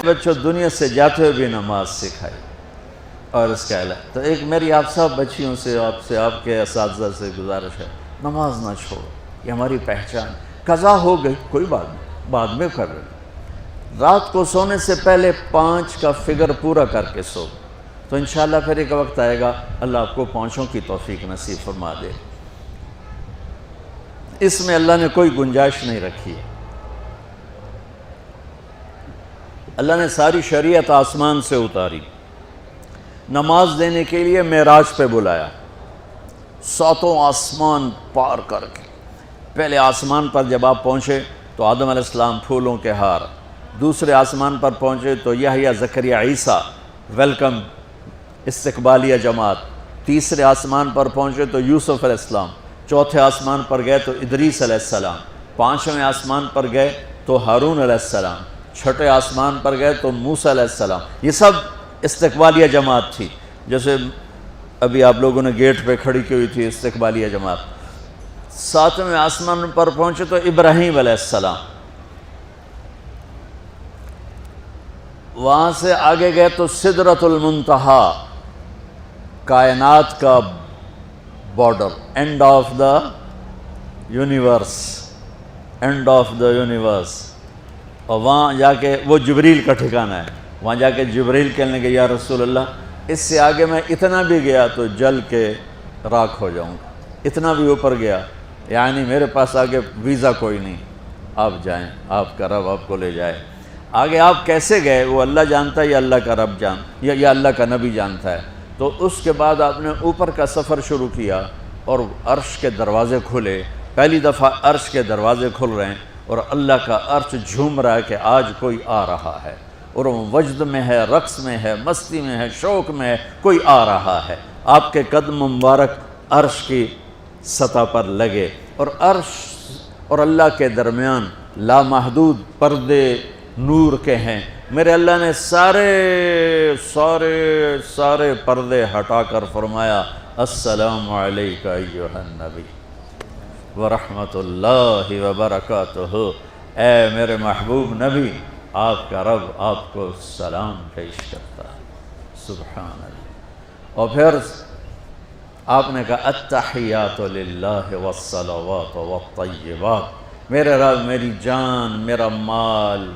بچوں دنیا سے جاتے ہوئے بھی نماز سکھائی. اور اس کا علاج تو ایک میری آپ سب بچیوں سے آپ کے اساتذہ سے گزارش ہے، نماز نہ چھوڑو، یہ ہماری پہچان. قضا ہو گئی کوئی بات نہیں، بعد میں کر لیں. رات کو سونے سے پہلے 5 کا فگر پورا کر کے سو، تو انشاءاللہ پھر ایک وقت آئے گا اللہ آپ کو 5 کی توفیق نصیب فرما دے. اس میں اللہ نے کوئی گنجائش نہیں رکھی. اللہ نے ساری شریعت آسمان سے اتاری، نماز دینے کے لیے معراج پہ بلایا، 7 آسمان پار کر کے. پہلے آسمان پر جب آپ پہنچے تو آدم علیہ السلام پھولوں کے ہار، دوسرے آسمان پر پہنچے تو یحییٰ زکریا عیسیٰ ویلکم استقبالیہ جماعت، تیسرے آسمان پر پہنچے تو یوسف علیہ السلام، چوتھے آسمان پر گئے تو ادریس علیہ السلام، 5ویں آسمان پر گئے تو ہارون علیہ السلام، 6ٹھے آسمان پر گئے تو موسیٰ علیہ السلام. یہ سب استقبالیہ جماعت تھی. جیسے ابھی آپ لوگوں نے گیٹ پہ کھڑی کی ہوئی تھی استقبالیہ جماعت. 7ویں آسمان پر پہنچے تو ابراہیم علیہ السلام. وہاں سے آگے گئے تو سدرۃ المنتہا، کائنات کا border, and of the universe, and of the universe. اور وہاں جا کے وہ جبریل کا ٹھکانہ ہے. وہاں جا کے جبریل کہنے کہ یا رسول اللہ اس سے آگے میں اتنا بھی گیا تو جل کے راکھ ہو جاؤں گا، اتنا بھی اوپر گیا یعنی میرے پاس آگے ویزا کوئی نہیں، آپ جائیں، آپ کا رب آپ کو لے جائے. آگے آپ کیسے گئے وہ اللہ جانتا ہے یا اللہ کا رب یا اللہ کا نبی جانتا ہے. تو اس کے بعد آپ نے اوپر کا سفر شروع کیا اور عرش کے دروازے کھلے. پہلی دفعہ عرش کے دروازے کھل رہے ہیں اور اللہ کا عرش جھوم رہا ہے کہ آج کوئی آ رہا ہے، اور وہ وجد میں ہے، رقص میں ہے، مستی میں ہے، شوق میں ہے، کوئی آ رہا ہے. آپ کے قدم مبارک عرش کی سطح پر لگے اور عرش اور اللہ کے درمیان لامحدود پردے نور کے ہیں. میرے اللہ نے سارے پردے ہٹا کر فرمایا السلام علیکہ ایھا النبی ورحمۃ اللہ وبرکاتہ. اے میرے محبوب نبی، آپ کا رب آپ کو سلام پیش کرتا ہے. سبحان اللہ. اور پھر آپ نے کہا التحیات للہ والصلوات والطیبات. میرے رب، میری جان، میرا مال،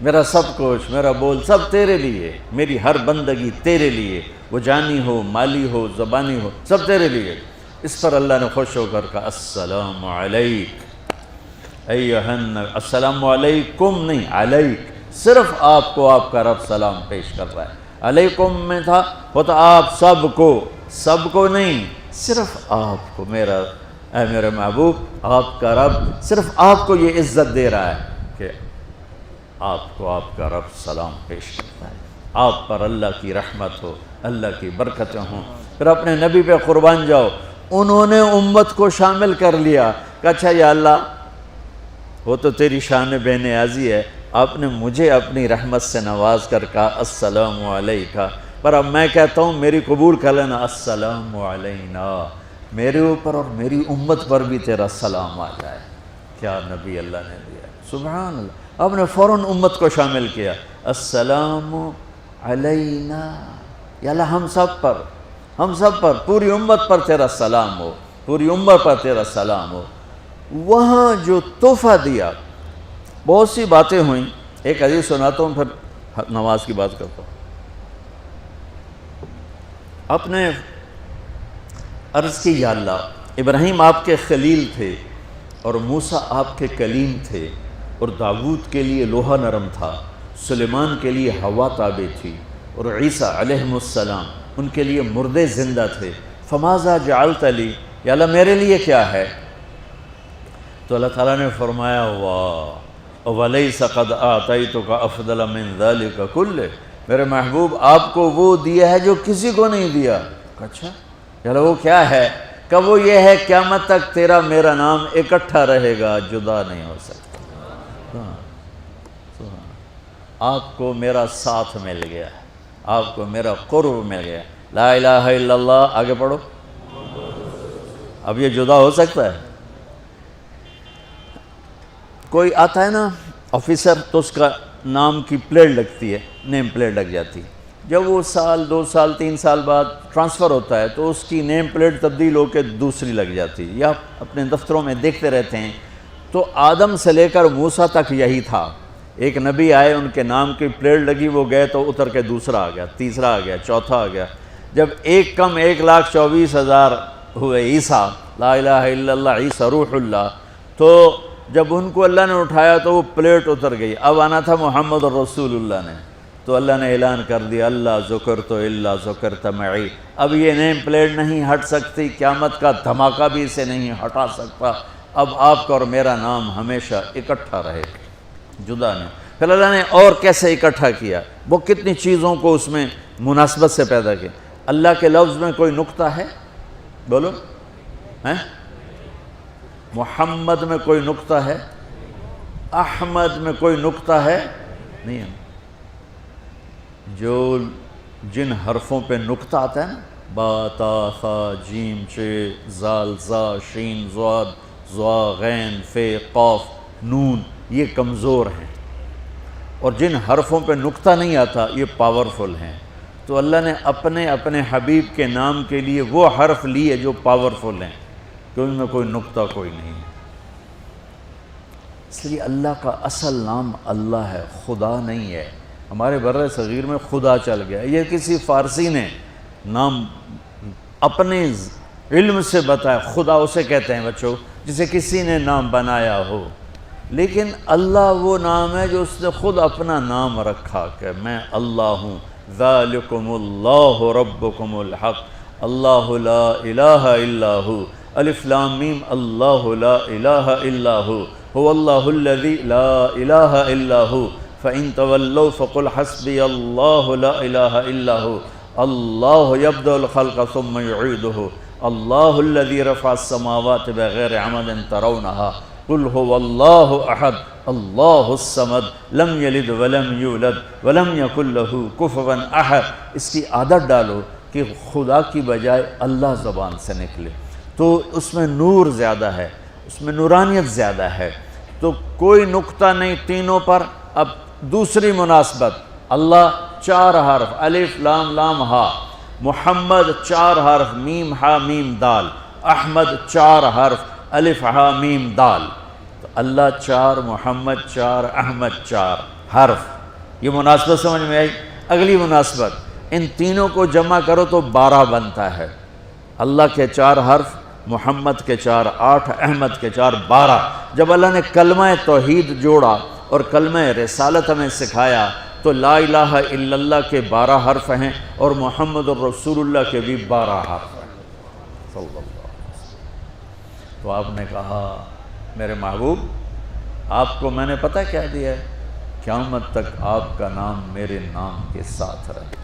میرا سب کچھ، میرا بول سب تیرے لیے، میری ہر بندگی تیرے لیے، وہ جانی ہو، مالی ہو، زبانی ہو، سب تیرے لیے. اس پر اللہ نے خوش ہو کر کہا السلام علیک ایھا النبی. السلام علیکم نہیں، علیک. صرف آپ کو آپ کا رب سلام پیش کر رہا ہے. علیکم میں تھا وہ تو آپ سب کو نہیں، صرف آپ کو. اے میرے محبوب، آپ کا رب صرف آپ کو یہ عزت دے رہا ہے کہ آپ کو آپ کا رب سلام پیش کرتا ہے. آپ پر اللہ کی رحمت ہو، اللہ کی برکتیں ہوں. پھر اپنے نبی پہ قربان جاؤ. انہوں نے امت کو شامل کر لیا کہ اچھا یا اللہ وہ تو تیری شان بے نیازی ہے، آپ نے مجھے اپنی رحمت سے نواز کر کہا السلام علیکہ، پر اب میں کہتا ہوں میری قبول کر لینا السلام علینا، میرے اوپر اور میری امت پر بھی تیرا سلام آ جائے. کیا نبی اللہ نے دیا، سبحان اللہ. آپ نے فوراً امت کو شامل کیا. السلام علینا، یا اللہ ہم سب پر پوری امت پر تیرا سلام ہو، پوری امت پر تیرا سلام ہو. وہاں جو تحفہ دیا، بہت سی باتیں ہوئیں. ایک حدیث سناتا ہوں پھر نماز کی بات کرتا ہوں. آپ نے عرض کی یا اللہ ابراہیم آپ کے خلیل تھے اور موسیٰ آپ کے کلیم تھے، اور داؤد کے لیے لوہا نرم تھا، سلیمان کے لیے ہوا تابع تھی، اور عیسیٰ علیہ السلام ان کے لیے مردے زندہ تھے. فماذا جعلت لی، یا اللہ میرے لیے کیا ہے؟ تو اللہ تعالیٰ نے فرمایا واہ وَلَيْسَ قَدْ آتَيْتُكَ أَفْضَلَ مِنْ ذَلِكَ كُلِّهِ. میرے محبوب آپ کو وہ دیا ہے جو کسی کو نہیں دیا. اچھا یا اللہ وہ کیا ہے؟ کہ وہ یہ ہے قیامت تک تیرا میرا نام اکٹھا رہے گا، جدا نہیں ہو سکتا. آپ کو میرا ساتھ مل گیا، آپ کو میرا قرب مل گیا. لا الہ الا اللہ، آگے پڑھو. اب یہ جدا ہو سکتا ہے؟ کوئی آتا ہے نا آفیسر تو اس کا نام کی پلیٹ لگتی ہے، نیم پلیٹ لگ جاتی ہے۔ جب وہ سال 2 سال 3 سال بعد ٹرانسفر ہوتا ہے تو اس کی نیم پلیٹ تبدیل ہو کے دوسری لگ جاتی ہے، یا اپنے دفتروں میں دیکھتے رہتے ہیں۔ تو آدم سے لے کر موسیٰ تک یہی تھا، ایک نبی آئے، ان کے نام کی پلیٹ لگی، وہ گئے تو اتر کے دوسرا آ گیا، تیسرا آ گیا، چوتھا آ گیا۔ جب ایک کم 1,24,000 ہوئے عیسیٰ، لا الہ الا اللہ عیسیٰ روح اللہ، تو جب ان کو اللہ نے اٹھایا تو وہ پلیٹ اتر گئی، اب آنا تھا محمد رسول اللہ نے، تو اللہ نے اعلان کر دیا اللہ ذکرت الا ذکرت معی، اب یہ نیم پلیٹ نہیں ہٹ سکتی، قیامت کا دھماکہ بھی اسے نہیں ہٹا سکتا، اب آپ کا اور میرا نام ہمیشہ اکٹھا رہے، جدا نہیں۔ پھر اللہ نے اور کیسے اکٹھا کیا، وہ کتنی چیزوں کو اس میں مناسبت سے پیدا کیا۔ اللہ کے لفظ میں کوئی نقطہ ہے؟ بولو ہیں؟ محمد میں کوئی نقطہ ہے؟ احمد میں کوئی نقطہ ہے؟ نہیں ہے۔ جو جن حرفوں پہ نقطہ آتا ہے نا، با تا ثا جیم چ زال زا شین ضاد ضا غین فے قاف نون، یہ کمزور ہیں، اور جن حرفوں پہ نقطہ نہیں آتا یہ پاورفل ہیں۔ تو اللہ نے اپنے حبیب کے نام کے لیے وہ حرف لیے جو پاورفل ہیں، کہ ان میں کوئی نقطہ کوئی نہیں ہے۔ اس لیے اللہ کا اصل نام اللہ ہے، خدا نہیں ہے۔ ہمارے بر صغیر میں خدا چل گیا، یہ کسی فارسی نے نام اپنے علم سے بتایا، خدا اسے کہتے ہیں بچوں جسے کسی نے نام بنایا ہو، لیکن اللہ وہ نام ہے جو اس نے خود اپنا نام رکھا کہ میں اللہ ہوں، ذالکم اللہ ربکم الحق، اللہ لا الہ الا ہو، الف لام میم اللہ لا الہ الا ہو، هو اللہ الذی لا الہ الا ہو، فَإِن تَوَلَّوْا فَقُلْ حَسْبِيَ اللَّهُ لَا إِلَهَ إِلَّا هُوَ اللَّهُ يَبْدَأُ الْخَلْقَ ثُمَّ يُعِيدُهُ اللَّهُ الَّذِي رَفَعَ السَّمَاوَاتِ بِغَيْرِ عَمَدٍ تَرَوْنَهَا قُلْ هُوَ اللَّهُ أَحَدٌ اللَّهُ الصَّمَدُ لَمْ يَلِدْ وَلَمْ يُولَدْ وَلَمْ يَكُنْ لَهُ كُفُوًا أَحَدٌ۔ اس کی عادت ڈالو کہ خدا کی بجائے اللہ زبان سے نکلے، تو اس میں نور زیادہ ہے، اس میں نورانیت زیادہ ہے۔ تو کوئی نقطہ نہیں تینوں پر۔ اب دوسری مناسبت، اللہ 4 حرف، الف لام لام ہا، محمد 4 حرف، میم ہا میم دال، احمد 4 حرف، الف ہا میم دال، تو اللہ 4، محمد 4، احمد 4 حرف۔ یہ مناسبت سمجھ میں آئی؟ اگلی مناسبت، ان تینوں کو جمع کرو تو 12 بنتا ہے۔ اللہ کے 4 حرف، محمد کے 4 8، احمد کے 4 12۔ جب اللہ نے کلمہ توحید جوڑا اور کلمہ رسالت ہمیں سکھایا تو لا الہ الا اللہ کے 12 حرف ہیں اور محمد الرسول اللہ کے بھی 12 حرف ہیں صلی اللہ علیہ وسلم۔ تو آپ نے کہا میرے محبوب آپ کو میں نے پتہ کیا دیا ہے؟ قیامت تک آپ کا نام میرے نام کے ساتھ رہے۔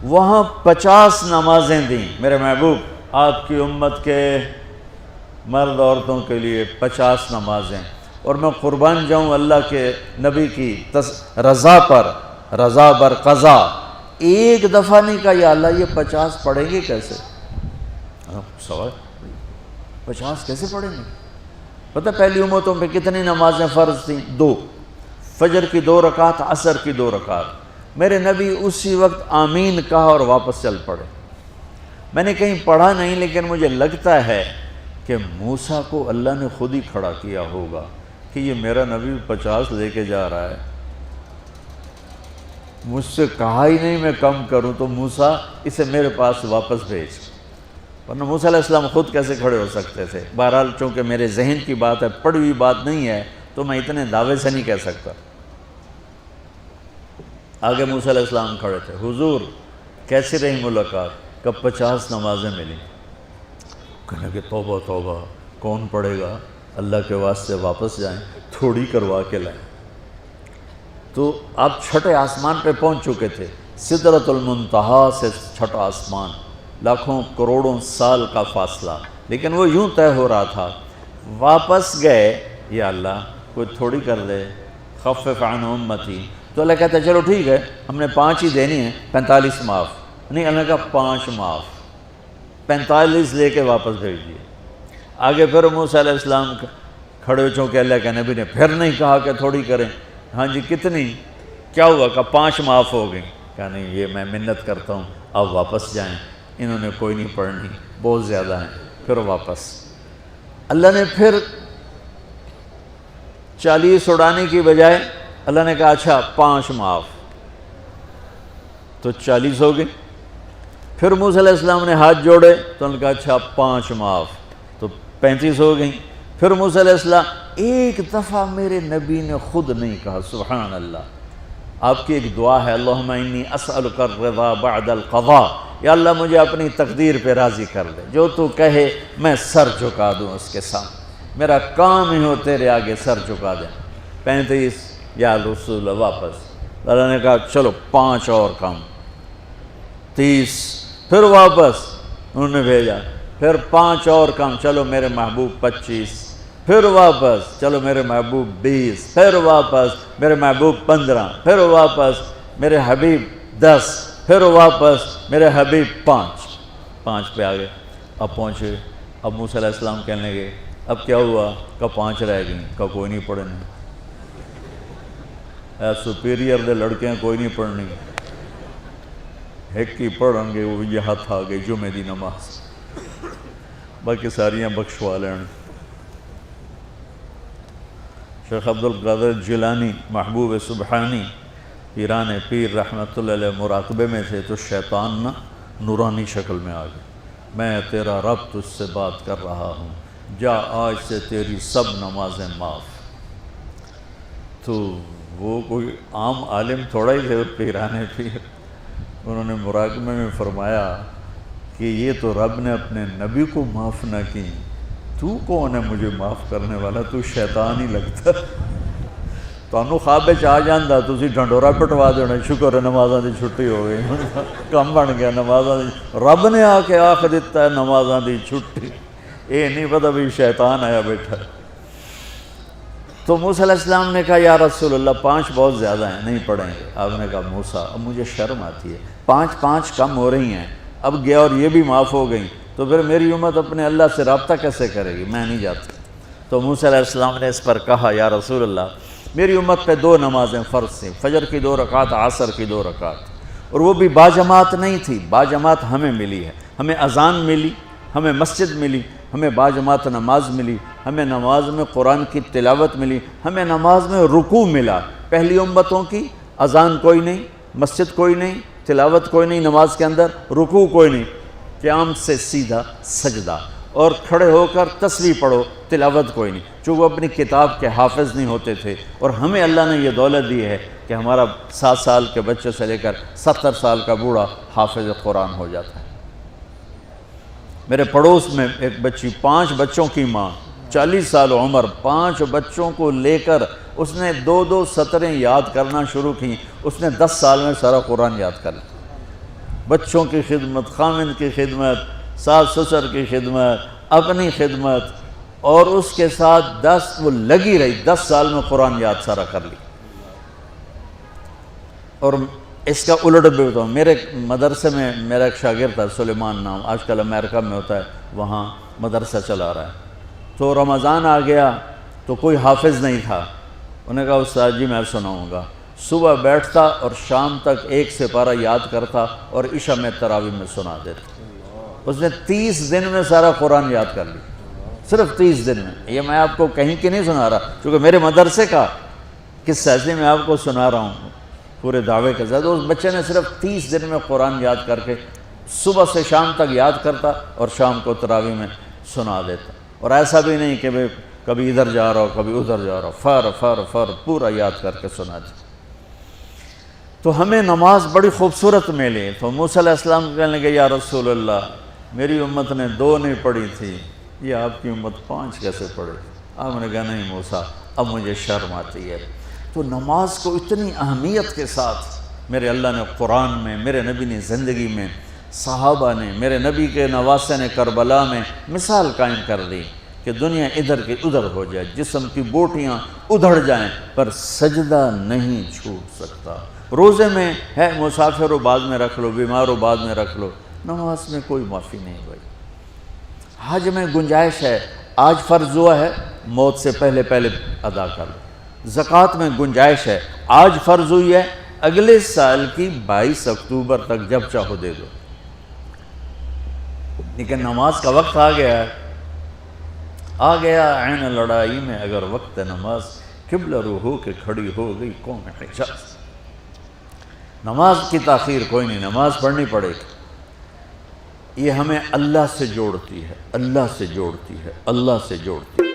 وہاں 50 نمازیں دیں میرے محبوب، آپ کی امت کے مرد عورتوں کے لیے 50 نمازیں، اور میں قربان جاؤں اللہ کے نبی کی رضا پر، رضا بر قضا، ایک دفعہ نہیں کہا یا اللہ یہ 50 پڑھیں گے کیسے؟ سوال 50 کیسے پڑھیں گے؟ پتہ پہلی امتوں پہ کتنی نمازیں فرض تھیں؟ 2، فجر کی 2 رکعت، عصر کی 2 رکعت۔ میرے نبی اسی وقت آمین کہا اور واپس چل پڑے۔ میں نے کہیں پڑھا نہیں لیکن مجھے لگتا ہے کہ موسیٰ کو اللہ نے خود ہی کھڑا کیا ہوگا کہ یہ میرا نبی 50 لے کے جا رہا ہے، مجھ سے کہا ہی نہیں میں کم کروں، تو موسیٰ اسے میرے پاس واپس بھیج۔ ورنہ موسیٰ علیہ السلام خود کیسے کھڑے ہو سکتے تھے؟ بہرحال چونکہ میرے ذہن کی بات ہے، پڑھی ہوئی بات نہیں ہے، تو میں اتنے دعوے سے نہیں کہہ سکتا۔ آگے موسیٰ علیہ السلام کھڑے تھے، حضور کیسی رہی ملاقات؟ کب 50 نمازیں ملی؟ کہنے کہ توبہ توبہ، کون پڑھے گا؟ اللہ کے واسطے واپس جائیں، تھوڑی کروا کے لائیں۔ تو آپ چھٹے آسمان پہ پہنچ چکے تھے، سدرۃ المنتہا سے چھٹا آسمان، لاکھوں کروڑوں سال کا فاصلہ، لیکن وہ یوں طے ہو رہا تھا۔ واپس گئے، یا اللہ کوئی تھوڑی کر دے، خفف عن امتی، تو اللہ کہتا ہے چلو ٹھیک ہے، ہم نے 5 ہی دینی ہیں، 45 معاف نہیں۔ اللہ کا 5 معاف، 45 لے کے واپس بھیج دیے۔ آگے پھر موسیٰ علیہ السلام کھڑے، چونکہ اللہ کے نبی نے پھر نہیں کہا کہ تھوڑی کریں، ہاں جی کتنی؟ کیا ہوا؟ کہا 5 معاف ہو گئیں۔ کہا نہیں یہ میں منت کرتا ہوں اب واپس جائیں، انہوں نے کوئی نہیں پڑھنی، بہت زیادہ ہیں۔ پھر واپس اللہ نے پھر 40 اڑانے کی بجائے اللہ نے کہا اچھا 5 معاف، تو 40 ہو گئے۔ پھر موسیٰ علیہ السلام نے ہاتھ جوڑے تو انہوں نے کہا اچھا 5 معاف، تو 35 ہو گئیں۔ پھر موسیٰ علیہ السلام ایک دفعہ میرے نبی نے خود نہیں کہا سبحان اللہ، آپ کی ایک دعا ہے اللہم انی اسألک الرضا بعد القضاء، یا اللہ مجھے اپنی تقدیر پہ راضی کر دے، جو تو کہے میں سر جھکا دوں اس کے سامنے، میرا کام ہی ہو تیرے آگے سر جھکا دیں۔ 35 یا رسول اللہ واپس، اللہ نے کہا چلو 5 اور کم، 30، پھر واپس انہوں نے بھیجا، پھر 5 اور کم، چلو میرے محبوب 25، پھر واپس چلو میرے محبوب 20، پھر واپس میرے محبوب 15، پھر واپس میرے حبیب 10، پھر واپس میرے حبیب 5 پہ آگئے۔ اب پہنچے، اب موسیٰ علیہ السلام کہنے لگے اب کیا ہوا؟ کہا 5 رہ گئیں، کہا کوئی نہیں پڑھنے، سپیریئر دے لڑکے ہیں کوئی نہیں پڑھنی، ایک ہی پڑھیں گے وہ یہ ہاتھ آ گئی جمعے دی نماز، باقی ساریاں بخشوا لین۔ شیخ عبدالقادر جیلانی محبوب سبحانی پیران پیر رحمۃ اللہ علیہ مراقبے میں تھے تو شیطان نا نورانی شکل میں آ گیا، میں تیرا رب تجھ سے بات کر رہا ہوں، جا آج سے تیری سب نمازیں معاف۔ تو وہ کوئی عام عالم تھوڑا ہی تھے پیران پیر، انہوں نے مراقبے میں فرمایا کہ یہ تو رب نے اپنے نبی کو معاف نہ کی، تو کون ہے مجھے معاف کرنے والا؟ تو شیطان ہی لگتا، تانوں خواب وچ آ جاندا تسی ڈھنڈورا پٹوا دینا، شکر ہے نمازاں دی چھٹی ہو گئی، کم بن گیا نمازاں دی، رب نے آ کے آکھ دیتا ہے نمازاں دی چھٹی، یہ نہیں پتہ بھی شیطان آیا بیٹھا۔ تو موسیٰ علیہ السلام نے کہا یا رسول اللہ 5 بہت زیادہ ہیں، نہیں پڑھیں گے۔ آپ نے کہا موسیٰ اب مجھے شرم آتی ہے، 5 کم ہو رہی ہیں، اب گیا اور یہ بھی معاف ہو گئیں تو پھر میری امت اپنے اللہ سے رابطہ کیسے کرے گی؟ میں نہیں جاتا۔ تو موسیٰ علیہ السلام نے اس پر کہا یا رسول اللہ میری امت پہ 2 نمازیں فرض تھیں، فجر کی 2 رکعت، عصر کی 2 رکعت، اور وہ بھی باجماعت نہیں تھی، باجماعت ہمیں ملی ہے، ہمیں اذان ملی، ہمیں مسجد ملی، ہمیں باجماعت نماز ملی، ہمیں نماز میں قرآن کی تلاوت ملی، ہمیں نماز میں رکوع ملا۔ پہلی امتوں کی اذان کوئی نہیں، مسجد کوئی نہیں، تلاوت کوئی نہیں، نماز کے اندر رکوع کوئی نہیں، قیام سے سیدھا سجدہ، اور کھڑے ہو کر تسبیح پڑھو، تلاوت کوئی نہیں، چونکہ وہ اپنی کتاب کے حافظ نہیں ہوتے تھے۔ اور ہمیں اللہ نے یہ دولت دی ہے کہ ہمارا 7 سال کے بچے سے لے کر 70 سال کا بوڑھا حافظ قرآن ہو جاتا ہے۔ میرے پڑوس میں ایک بچی، 5 بچوں کی ماں، 40 سال عمر، 5 بچوں کو لے کر اس نے 2 سطریں یاد کرنا شروع کی، اس نے 10 سال میں سارا قرآن یاد کر لیا۔ بچوں کی خدمت، خامند کی خدمت، ساس سسر کی خدمت، اپنی خدمت، اور اس کے ساتھ وہ لگی رہی، 10 سال میں قرآن یاد سارا کر لی۔ اور اس کا الٹ بھی بتاؤں، میرے مدرسے میں میرا ایک شاگرد تھا سلیمان نام، آج کل امریکہ میں ہوتا ہے، وہاں مدرسہ چلا رہا ہے۔ تو رمضان آ گیا تو کوئی حافظ نہیں تھا، انہوں نے کہا استاد جی میں سناؤں گا۔ صبح بیٹھتا اور شام تک 1 سپارہ یاد کرتا اور عشاء میں تراویح میں سنا دیتا۔ اس نے 30 دن میں سارا قرآن یاد کر لی، صرف 30 دن میں۔ یہ میں آپ کو کہیں کی نہیں سنا رہا، کیونکہ میرے مدرسے کا قصہ ایسے میں آپ کو سنا رہا ہوں پورے دعوے کے ساتھ۔ اس بچے نے صرف 30 دن میں قرآن یاد کر کے صبح سے شام تک یاد کرتا اور شام کو تراویح میں سنا دیتا، اور ایسا بھی نہیں کہ کبھی ادھر جا رہا ہو کبھی ادھر جا رہا ہو، فر پورا یاد کر کے سنا دیتا۔ تو ہمیں نماز بڑی خوبصورت ملی۔ تو موسیٰ علیہ السلام کہنے لگے یا رسول اللہ میری امت نے 2 نہیں پڑھی تھی، یہ آپ کی امت 5 کیسے پڑھے؟ آپ نے کہا نہیں موسیٰ اب مجھے شرم آتی ہے۔ تو نماز کو اتنی اہمیت کے ساتھ میرے اللہ نے قرآن میں، میرے نبی نے زندگی میں، صحابہ نے، میرے نبی کے نواسے نے کربلا میں مثال قائم کر دی کہ دنیا ادھر کی ادھر ہو جائے، جسم کی بوٹیاں ادھڑ جائیں پر سجدہ نہیں چھوٹ سکتا۔ روزے میں ہے مسافر ہو بعد میں رکھ لو، بیمار ہو بعد میں رکھ لو، نماز میں کوئی معافی نہیں بھائی۔ حج میں گنجائش ہے، آج فرض ہوا ہے موت سے پہلے ادا کر لو، زکوٰۃ میں گنجائش ہے، آج فرض ہوئی ہے، اگلے سال کی 22 اکتوبر تک جب چاہو دے دو، لیکن نماز کا وقت آ گیا ہے، آ گیا عین لڑائی میں اگر وقت نماز، قبلہ رو ہو کے کھڑی ہو گئی قوم حجاز۔ نماز کی تاخیر کوئی نہیں، نماز پڑھنی پڑے گی، یہ ہمیں اللہ سے جوڑتی ہے، اللہ سے جوڑتی ہے، اللہ سے جوڑتی ہے۔